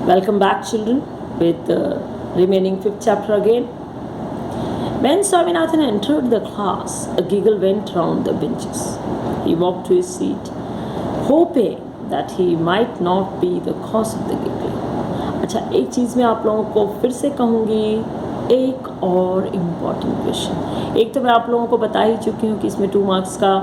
Welcome back, children, with the remaining fifth chapter again. When Swaminathan entered the class, a giggle went round the benches. He walked to his seat, hoping that he might not be the cause of the giggling. अच्छा, एक चीज़ मैं आप लोगों को फिर से कहूँगी, एक और इम्पॉर्टेंट क्वेश्चन. एक तो मैं आप लोगों को बता ही चुकी हूँ कि इसमें 2 मार्क्स का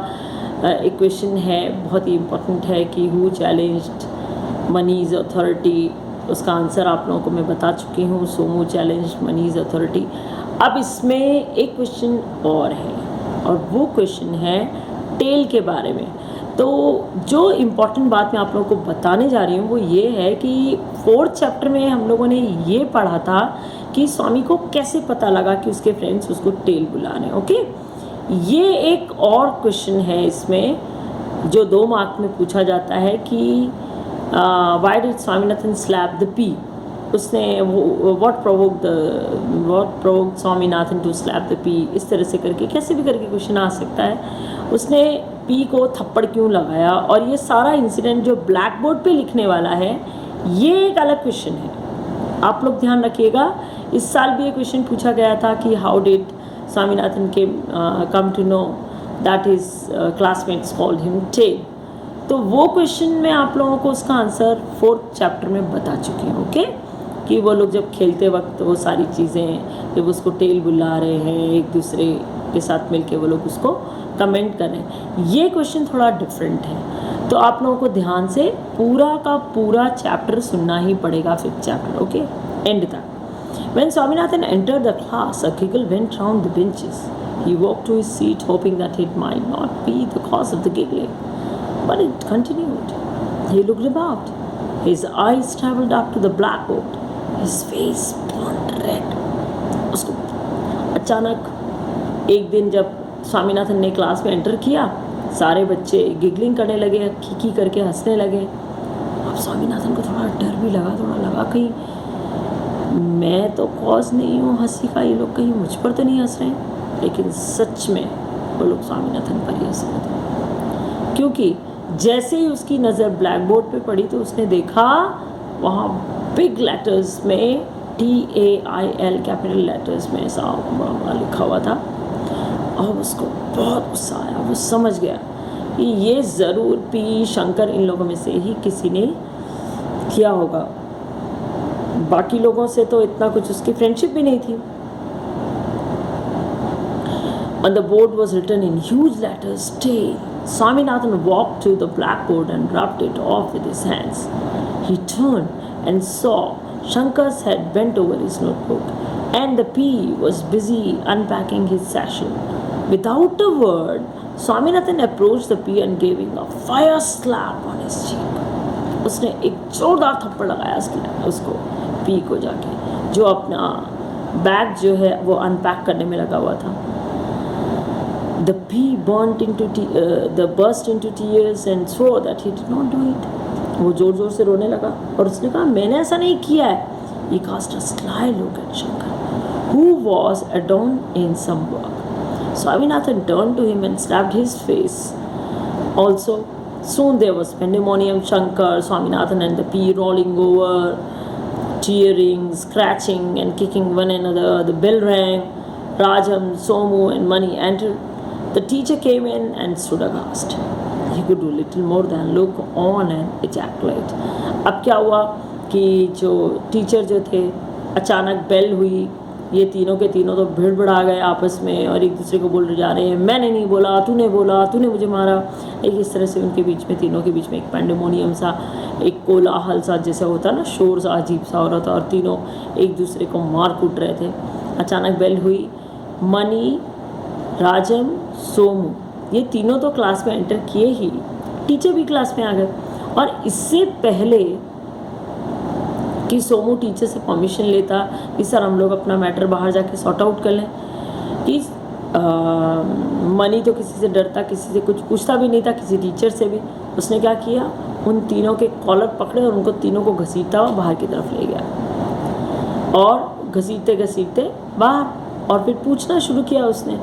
एक क्वेश्चन है, बहुत ही इम्पॉर्टेंट है कि हु चैलेंज्ड मनीज अथॉरिटी. उसका आंसर आप लोगों को मैं बता चुकी हूँ. सोमू चैलेंज मनीज अथॉरिटी. अब इसमें एक क्वेश्चन और है, और वो क्वेश्चन है टेल के बारे में. तो जो इम्पॉर्टेंट बात मैं आप लोगों को बताने जा रही हूँ वो ये है कि 4th चैप्टर में हम लोगों ने ये पढ़ा था कि स्वामी को कैसे पता लगा कि उसके फ्रेंड्स उसको टेल बुला रहे हैं. ओके, ये एक और क्वेश्चन है इसमें जो 2 मार्क में पूछा जाता है कि why did Swaminathan slap the P? उसने what provoked Swaminathan to slap the P? इस तरह से करके कैसे भी करके क्वेश्चन आ सकता है. उसने P को थप्पड़ क्यों लगाया, और ये सारा इंसिडेंट जो ब्लैक बोर्ड पे लिखने वाला है ये एक अलग क्वेश्चन है. आप लोग ध्यान रखिएगा. इस साल भी एक क्वेश्चन पूछा गया था कि हाउ डिड स्वामीनाथन के come to know that his classmates called him tail. तो वो क्वेश्चन में आप लोगों को उसका आंसर 4th चैप्टर में बता चुकी हूँ. ओके, कि वो लोग जब खेलते वक्त वो सारी चीज़ें जब उसको टेल बुला रहे हैं, एक दूसरे के साथ मिलके वो लोग उसको कमेंट कर रहे हैं. ये क्वेश्चन थोड़ा डिफरेंट है, तो आप लोगों को ध्यान से पूरा का पूरा चैप्टर सुनना ही पड़ेगा 5th चैप्टर. ओके, एंड तक. When Swaminathan entered the class, a giggle went round the benches. He walked to his seat, hoping that it might not be the cause of the giggling. But it continued. He looked about. His eyes traveled up to the blackboard. His face burned red. उसको अचानक एक दिन जब स्वामीनाथन ने class में enter किया, सारे बच्चे गिगलिंग करने लगे, खीखी करके हंसने लगे. अब स्वामीनाथन को थोड़ा डर भी लगा कहीं मैं तो कॉज नहीं हूँ हंसी का, ये लोग कहीं मुझ पर तो नहीं हंस रहे हैं. लेकिन सच में वो लोग स्वामीनाथन पर ही हंस रहे थे, क्योंकि जैसे ही उसकी नज़र ब्लैक बोर्ड पे पड़ी तो उसने देखा वहाँ बिग लेटर्स में TAIL कैपिटल लेटर्स में ऐसा बड़ा लिखा हुआ था. और उसको बहुत गुस्सा आया. वो समझ गया कि ये ज़रूर पी शंकर इन लोगों में से ही किसी ने किया होगा. बाकी लोगों से तो इतना कुछ उसकी फ्रेंडशिप भी नहीं थी. On the board was written in huge letters, "Tail." Swaminathan walked to the blackboard and rubbed it off with his hands. He turned and saw Shankar's head bent over his notebook, and the P was busy unpacking his satchel. Without a word, Swaminathan approached the P and gave him a fire slap on his cheek. उसने एक जोरदार थप्पड़ लगाया उसको P को जाके, जो अपना बैग जो है वो अनपैक करने में लगा हुआ था. The P burst into tears and swore that he did not do it. वो जोर जोर से रोने लगा और उसने कहा मैंने ऐसा नहीं किया है. He cast a sly look at Shankar, who was adorned in some work. Swaminathan turned to him and slapped his face. Also, soon there was pandemonium. Shankar, Swaminathan and the P rolling over, cheering, scratching and kicking one another. The bell rang. Rajam, Somu and Mani entered. The teacher came in and stood aghast. He could do little more than look on and ejaculate. अब क्या हुआ कि जो teacher जो थे, अचानक bell हुई, ये तीनों के तीनों तो भिड़भिड़ा गए आपस में और एक दूसरे को बोल जा रहे हैं मैंने नहीं बोला, तूने मुझे मारा. एक इस तरह से उनके बीच में, तीनों के बीच में एक पैंडेमोनियम सा, एक कोलाहल सा जैसा होता ना, शोर सा अजीब सा हो रहा था और तीनों एक दूसरे को मार कूट रहे थे. अचानक बेल हुई. मनी, राजम, सोमू, ये तीनों तो क्लास में एंटर किए ही, टीचर भी क्लास में आ गए. और इससे पहले कि सोमू टीचर से परमिशन लेता कि सर हम लोग अपना मैटर बाहर जाके सॉर्ट आउट कर लें, कि मनी तो किसी से डरता, किसी से कुछ पूछता भी नहीं था, किसी टीचर से भी. उसने क्या किया, उन तीनों के कॉलर पकड़े और उनको तीनों को घसीटता हुआ बाहर की तरफ ले गया और घसीटते बाहर, और फिर पूछना शुरू किया उसने.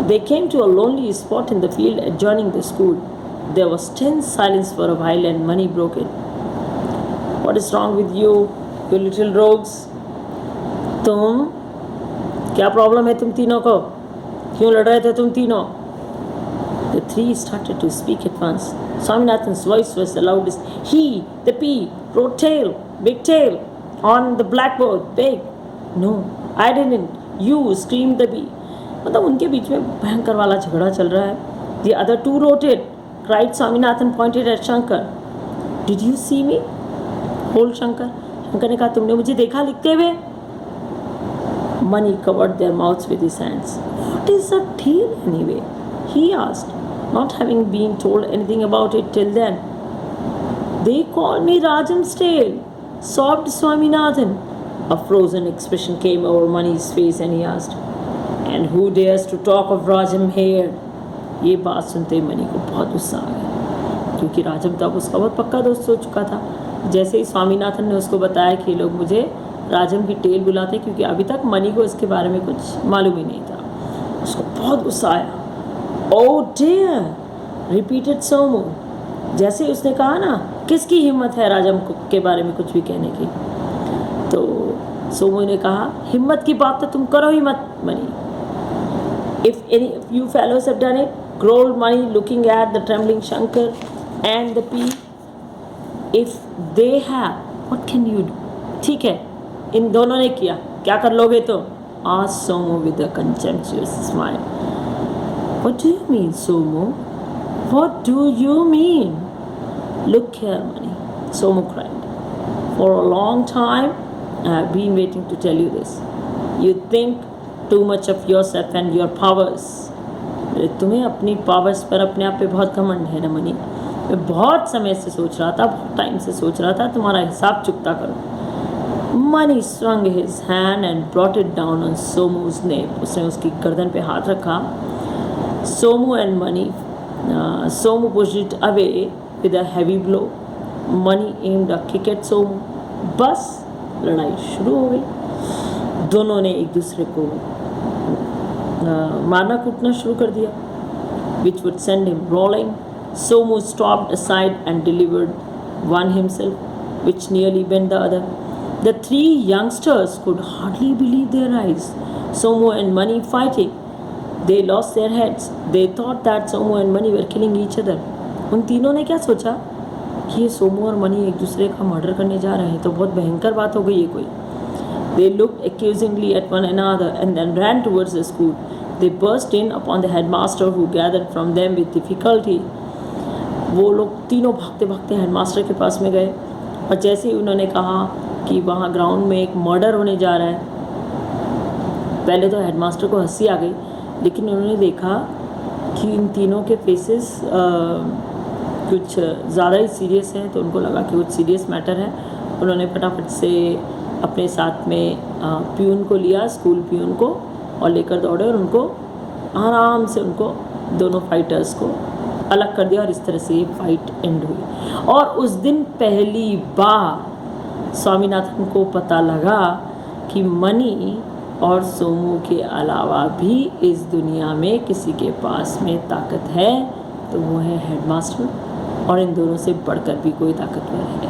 They came to a lonely spot in the field adjoining the school. There was tense silence for a while and Mani broke it. What is wrong with you, you little rogues? तुम क्या problem है तुम तीनों को? क्यों लड़ रहे थे तुम तीनों? The three started to speak at once. Swaminathan's voice was the loudest. He, the P, wrote tail, big tail, on the blackboard, big. No, I didn't. You, screamed the B. मतलब उनके बीच में भयंकर वाला झगड़ा चल रहा है. The other two wrote it, cried Swaminathan, pointed at Shankar. Did you see me? Told Shankar. Shankar ने कहा तुमने मुझे देखा लिखते हुए? Mani covered their mouths with his hands. What is a tail anyway? He asked, not having been told anything about it till then. They call me Rajam's tail, sobbed Swaminathan. A frozen expression came over Mani's face and he asked, and who dares to talk of Rajam here? ये बात सुनते ही money को बहुत गुस्सा आ गया, क्योंकि राजम तो अब उसका बहुत पक्का दोस्त हो चुका था. जैसे ही स्वामीनाथन ने उसको बताया कि लोग मुझे राजम की टेल बुलाते, क्योंकि अभी तक मनी को इसके बारे में कुछ मालूम ही नहीं था, उसको बहुत गुस्सा आया. Oh dear, repeated Somu. जैसे उसने कहा ना, किसकी हिम्मत है राजम के बारे में कुछ भी कहने की, तो सोमू ने कहा हिम्मत की बात तो तुम करो ही मत money. If any of you fellows have done it, growled Mani, looking at the trembling Shankar and the P. If they have, what can you do? ठीक है, इन दोनों ने किया, क्या कर लोगे तो? Asked Somu with a contemptuous smile. What do you mean, Somu? What do you mean? Look here, Mani, Somu cried. For a long time, I have been waiting to tell you this. You think too much of yourself and your powers. तुम्हें अपनी powers पर अपने आप पे बहुत घमंड है ना मनी. मैं बहुत समय से सोच रहा था, बहुत टाइम से सोच रहा था तुम्हारा हिसाब चुकता करूं. Mani swung his hand and brought it down on Somu's nape. उसने उसकी गर्दन पे हाथ रखा. Somu and Mani, Somu pushed it away with a heavy blow. Mani aimed a kick at Somu. बस लड़ाई शुरू हो गई. दोनों ने एक दूसरे को मारना कूटना शुरू कर दिया, which would send him rolling. Somu stopped aside and delivered one himself, which nearly bent the other. The three youngsters could hardly believe their eyes. Somu and Mani fighting. They lost their heads. They thought that Somu and Mani were killing each other. उन तीनों ने क्या सोचा कि ये सोमू और money एक दूसरे का मर्डर करने जा रहे हैं, तो बहुत भयंकर बात हो गई है कोई. They looked accusingly at one another and then ran towards the school. They burst in upon the headmaster who gathered from them with difficulty. वो लोग तीनों भागते भागते हेडमास्टर के पास में गए, और जैसे ही उन्होंने कहा कि वहाँ ग्राउंड में एक मर्डर होने जा रहा है, पहले तो हेडमास्टर को हंसी आ गई, लेकिन उन्होंने देखा कि इन तीनों के फेसेस कुछ ज़्यादा ही सीरियस हैं, तो उनको लगा कि कुछ सीरियस मैटर है. उन्होंने फटाफट से अपने साथ में प्यून को लिया, स्कूल प्यून को, और लेकर दौड़े और उनको आराम से उनको दोनों फाइटर्स को अलग कर दिया, और इस तरह से ये फाइट एंड हुई. और उस दिन पहली बार स्वामीनाथन को पता लगा कि मनी और सोमू के अलावा भी इस दुनिया में किसी के पास में ताकत है, तो वो है हेडमास्टर, और इन दोनों से बढ़कर भी कोई ताकतवर है.